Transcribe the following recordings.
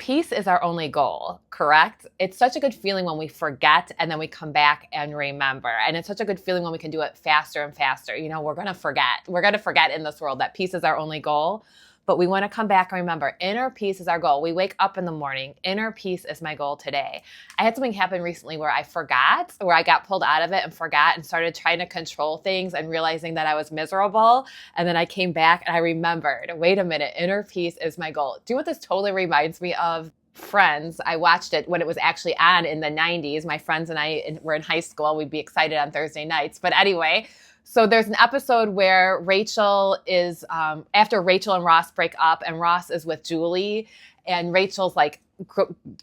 Peace is our only goal, correct? It's such a good feeling when we forget and then we come back and remember. And it's such a good feeling when we can do it faster and faster. You know, we're going to forget. We're going to forget in this world that peace is our only goal. But we want to come back and remember, inner peace is our goal. We wake up in the morning, inner peace is my goal today. I had something happen recently where I forgot, where I got pulled out of it and forgot and started trying to control things and realizing that I was miserable. And then I came back and I remembered, wait a minute, inner peace is my goal. Do you know what this totally reminds me of? Friends. I watched it when it was actually on in the 90s. My friends and I were in high school. We'd be excited on Thursday nights. But anyway, so there's an episode where Rachel is, after Rachel and Ross break up and Ross is with Julie and Rachel's like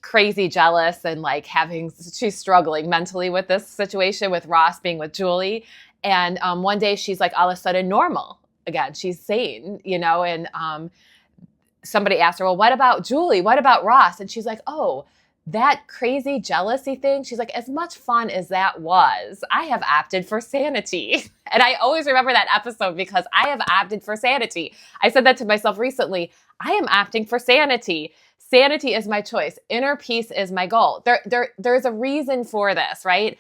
crazy jealous and like she's struggling mentally with this situation with Ross being with Julie. And one day she's like all of a sudden normal again. She's sane, you know, and somebody asked her, well, what about Julie? What about Ross? And she's like, oh, that crazy jealousy thing. She's like, as much fun as that was, I have opted for sanity. And I always remember that episode because I have opted for sanity. I said that to myself recently. I am opting for sanity. Sanity is my choice. Inner peace is my goal. There's a reason for this, right?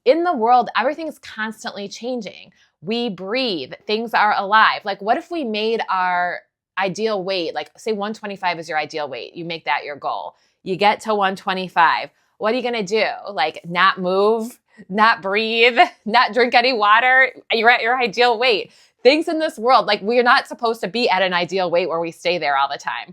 In the world, everything is constantly changing. We breathe. Things are alive. Like, what if we made our ideal weight, like say 125 is your ideal weight. You make that your goal. You get to 125. What are you going to do? Like not move, not breathe, not drink any water. You're at your ideal weight. Things in this world, like we're not supposed to be at an ideal weight where we stay there all the time.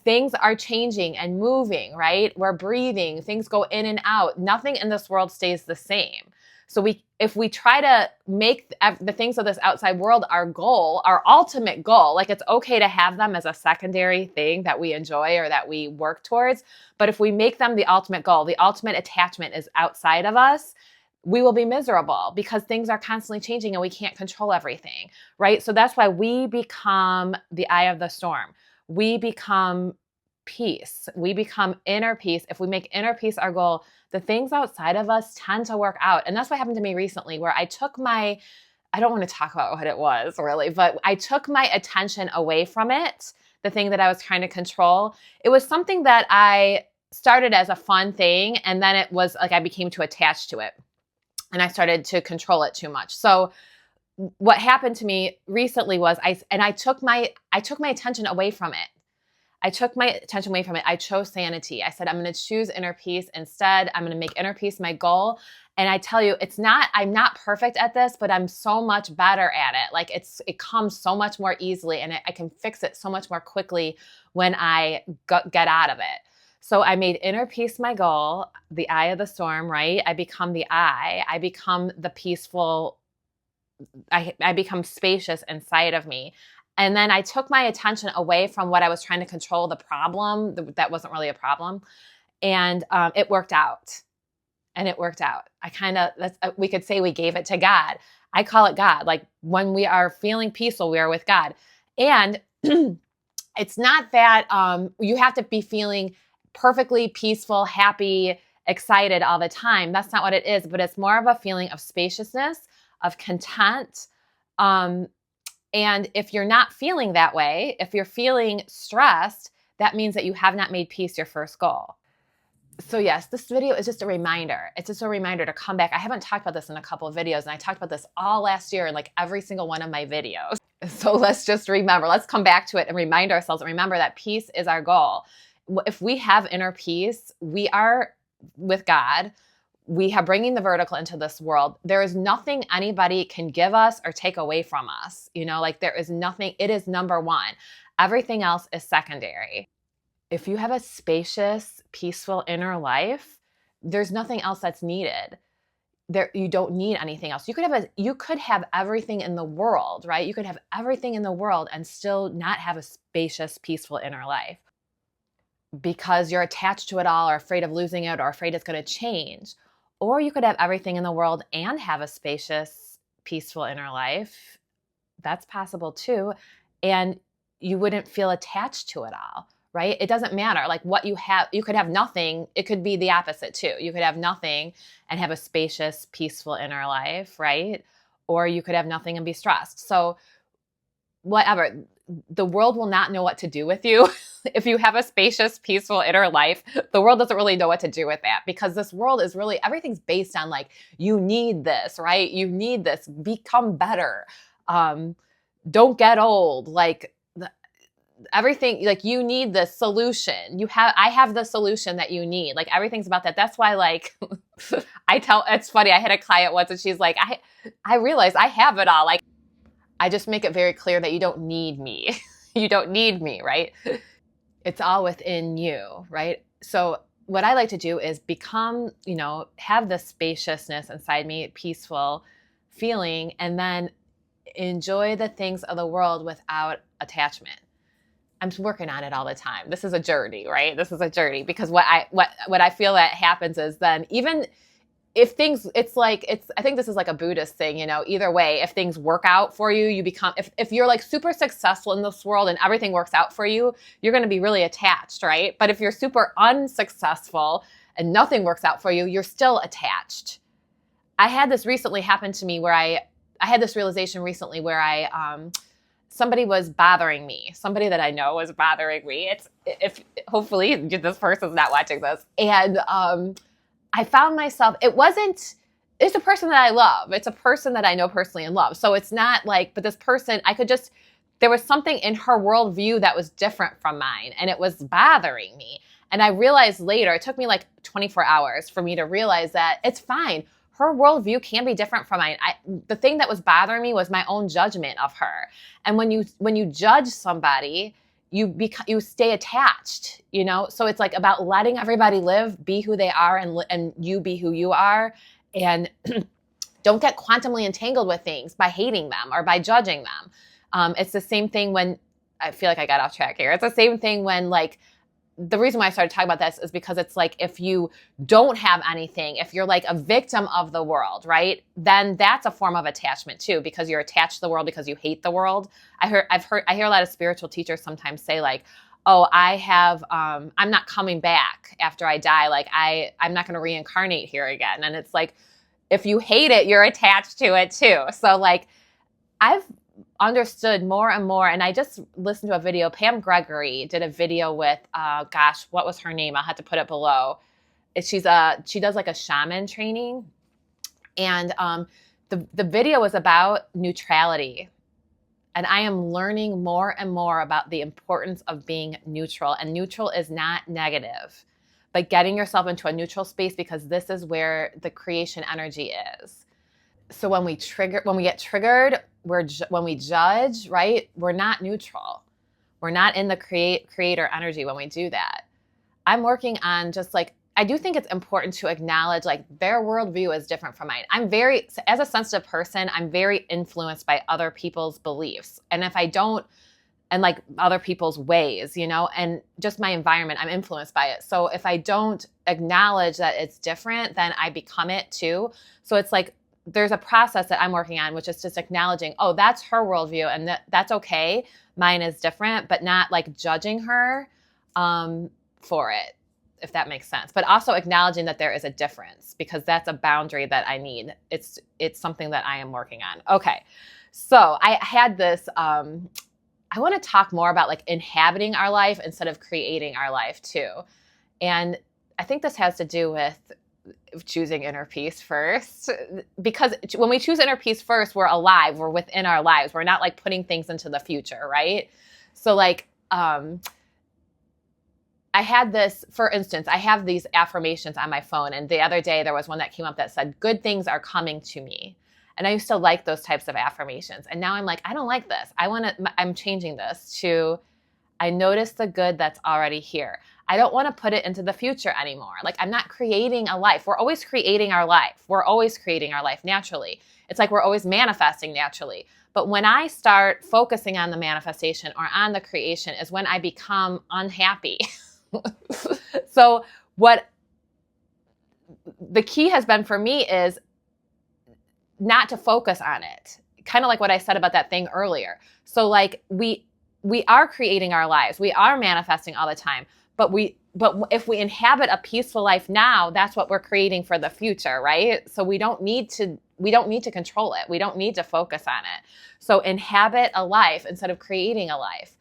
Things are changing and moving, right? We're breathing. Things go in and out. Nothing in this world stays the same. So if we try to make the things of this outside world our goal, our ultimate goal, like it's okay to have them as a secondary thing that we enjoy or that we work towards. But if we make them the ultimate goal, the ultimate attachment is outside of us, we will be miserable because things are constantly changing and we can't control everything, right? So that's why we become the eye of the storm. We become peace. We become inner peace. If we make inner peace our goal, the things outside of us tend to work out. And that's what happened to me recently where I don't want to talk about what it was really, but I took my attention away from it, the thing that I was trying to control. It was something that I started as a fun thing. And then it was like I became too attached to it and I started to control it too much. So what happened to me recently was I took my attention away from it. I took my attention away from it. I chose sanity. I said, I'm going to choose inner peace instead. I'm going to make inner peace my goal. And I tell you, I'm not perfect at this, but I'm so much better at it. Like it comes so much more easily and I can fix it so much more quickly when I get out of it. So I made inner peace my goal, the eye of the storm, right? I become the eye. I become the peaceful. I become spacious inside of me. And then I took my attention away from what I was trying to control, the problem that wasn't really a problem. And it worked out. And it worked out. We could say we gave it to God. I call it God. Like when we are feeling peaceful, we are with God. And it's not that you have to be feeling perfectly peaceful, happy, excited all the time. That's not what it is. But it's more of a feeling of spaciousness, of content. And if you're not feeling that way, if you're feeling stressed, that means that you have not made peace your first goal. So yes, this video is just a reminder. It's just a reminder to come back. I haven't talked about this in a couple of videos, and I talked about this all last year in like every single one of my videos. So let's just remember, let's come back to it and remind ourselves and remember that peace is our goal. If we have inner peace, we are with God. We have bringing the vertical into this world. There is nothing anybody can give us or take away from us. You know, like there is nothing, it is number one. Everything else is secondary. If you have a spacious, peaceful inner life, there's nothing else that's needed. You don't need anything else. You could have everything in the world, right? You could have everything in the world and still not have a spacious, peaceful inner life because you're attached to it all or afraid of losing it or afraid it's going to change. Or you could have everything in the world and have a spacious, peaceful inner life. That's possible too. And you wouldn't feel attached to it all, right? It doesn't matter. Like what you have, you could have nothing. It could be the opposite too. You could have nothing and have a spacious, peaceful inner life, right? Or you could have nothing and be stressed. So whatever. the world will not know what to do with you. If you have a spacious, peaceful inner life, the world doesn't really know what to do with that, because this world is really, everything's based on like, you need this, right? You need this, become better. Don't get old. Like everything, like you need this solution. I have the solution that you need. Like everything's about that. That's why like, it's funny. I had a client once and she's like, I realized I have it all. Like, I just make it very clear that you don't need me. You don't need me, right? It's all within you, right? So what I like to do is become, have the spaciousness inside me, peaceful feeling, and then enjoy the things of the world without attachment. I'm working on it all the time. This is a journey, right? This is a journey, because what I feel that happens is then even if things, I think this is like a Buddhist thing, either way, if things work out for you, you become, if you're like super successful in this world and everything works out for you, you're going to be really attached, right? But if you're super unsuccessful and nothing works out for you, you're still attached. I had this recently happen to me where I had this realization recently where somebody was bothering me. Somebody that I know was bothering me. Hopefully this person's not watching this. And, I found myself, it's a person that I love. It's a person that I know personally and love. So it's not like, but this person, there was something in her worldview that was different from mine, and it was bothering me. And I realized later, it took me like 24 hours for me to realize that it's fine. Her worldview can be different from mine. The thing that was bothering me was my own judgment of her. And when you judge somebody, you stay attached, So it's like about letting everybody live, be who they are, and you be who you are, and don't get quantumly entangled with things by hating them or by judging them. It's the same thing when, I feel like I got off track here. It's the same thing when like, the reason why I started talking about this is because it's like, if you don't have anything, if you're like a victim of the world, right? Then that's a form of attachment too, because you're attached to the world because you hate the world. I hear a lot of spiritual teachers sometimes say like, oh, I'm not coming back after I die. Like I'm not going to reincarnate here again. And it's like, if you hate it, you're attached to it too. So like, I've understood more and more. And I just listened to a video. Pam Gregory did a video with, what was her name? I'll have to put it below. She does like a shaman training. And the video was about neutrality. And I am learning more and more about the importance of being neutral. And neutral is not negative, but getting yourself into a neutral space, because this is where the creation energy is. So when we get triggered, when we judge, right? We're not neutral. We're not in the creator energy when we do that. I'm working on just like, I do think it's important to acknowledge like their worldview is different from mine. As a sensitive person, I'm very influenced by other people's beliefs. And if I don't, and like other people's ways, and just my environment, I'm influenced by it. So if I don't acknowledge that it's different, then I become it too. So it's like, there's a process that I'm working on, which is just acknowledging, oh, that's her worldview, and that's okay. Mine is different, but not like judging her for it, if that makes sense. But also acknowledging that there is a difference, because that's a boundary that I need. It's something that I am working on. Okay, so I had this, I want to talk more about like inhabiting our life instead of creating our life too. And I think this has to do with choosing inner peace first, because when we choose inner peace first, we're alive, we're within our lives. We're not like putting things into the future, right? So like, I had this, for instance, I have these affirmations on my phone. And the other day there was one that came up that said, good things are coming to me. And I used to like those types of affirmations. And now I'm like, I don't like this. I'm changing this to, I notice the good that's already here. I don't want to put it into the future anymore. Like, I'm not creating a life. We're always creating our life. We're always creating our life naturally. It's like we're always manifesting naturally. But when I start focusing on the manifestation or on the creation is when I become unhappy. So what the key has been for me is not to focus on it. Kind of like what I said about that thing earlier. So like we are creating our lives. We are manifesting all the time. But if we inhabit a peaceful life now, that's what we're creating for the future, right? So we don't need to we don't need to control it. We don't need to focus on it. So inhabit a life instead of creating a life.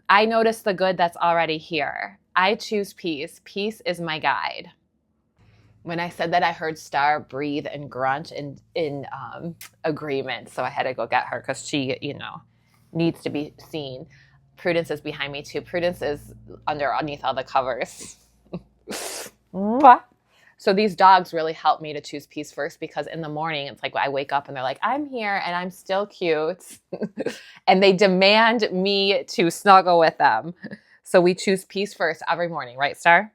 I notice the good that's already here. I choose peace. Peace is my guide. When I said that, I heard Star breathe and grunt in agreement. So I had to go get her because she, needs to be seen. Prudence is behind me too. Prudence is underneath all the covers. So these dogs really help me to choose peace first, because in the morning, it's like I wake up and they're like, I'm here and I'm still cute. And they demand me to snuggle with them. So we choose peace first every morning, right, Star?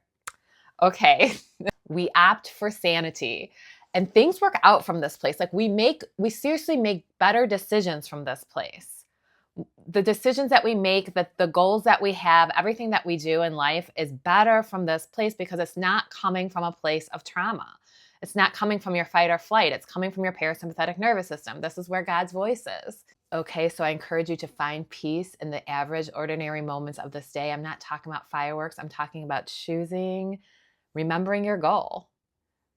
Okay. We opt for sanity, and things work out from this place. Like we seriously make better decisions from this place. The decisions that we make, the goals that we have, everything that we do in life is better from this place because it's not coming from a place of trauma. It's not coming from your fight or flight. It's coming from your parasympathetic nervous system. This is where God's voice is. Okay, so I encourage you to find peace in the average, ordinary moments of this day. I'm not talking about fireworks. I'm talking about choosing, remembering your goal,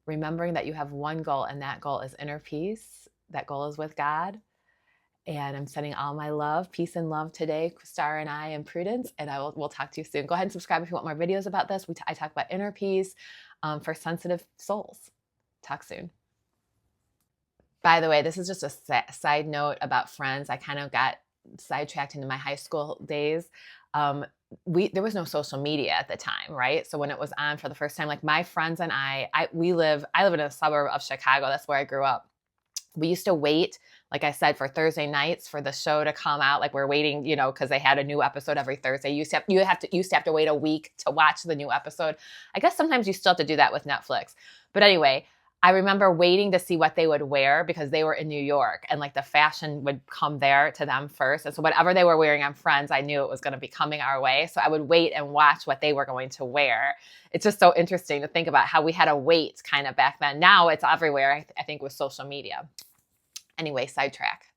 remembering that you have one goal, and that goal is inner peace. That goal is with God. And I'm sending all my love, peace and love today, Star and I, and Prudence. And we'll talk to you soon. Go ahead and subscribe if you want more videos about this. I talk about inner peace for sensitive souls. Talk soon. By the way, this is just a side note about Friends. I kind of got sidetracked into my high school days. There was no social media at the time, right? So when it was on for the first time, like my friends and I live in a suburb of Chicago. That's where I grew up. We used to wait, like I said, for Thursday nights for the show to come out. Like we're waiting, because they had a new episode every Thursday. You used to have to wait a week to watch the new episode. I guess sometimes you still have to do that with Netflix. But anyway, I remember waiting to see what they would wear because they were in New York, and like the fashion would come there to them first. And so whatever they were wearing on Friends, I knew it was going to be coming our way. So I would wait and watch what they were going to wear. It's just so interesting to think about how we had to wait kind of back then. Now it's everywhere, I think, with social media. Anyway, sidetrack.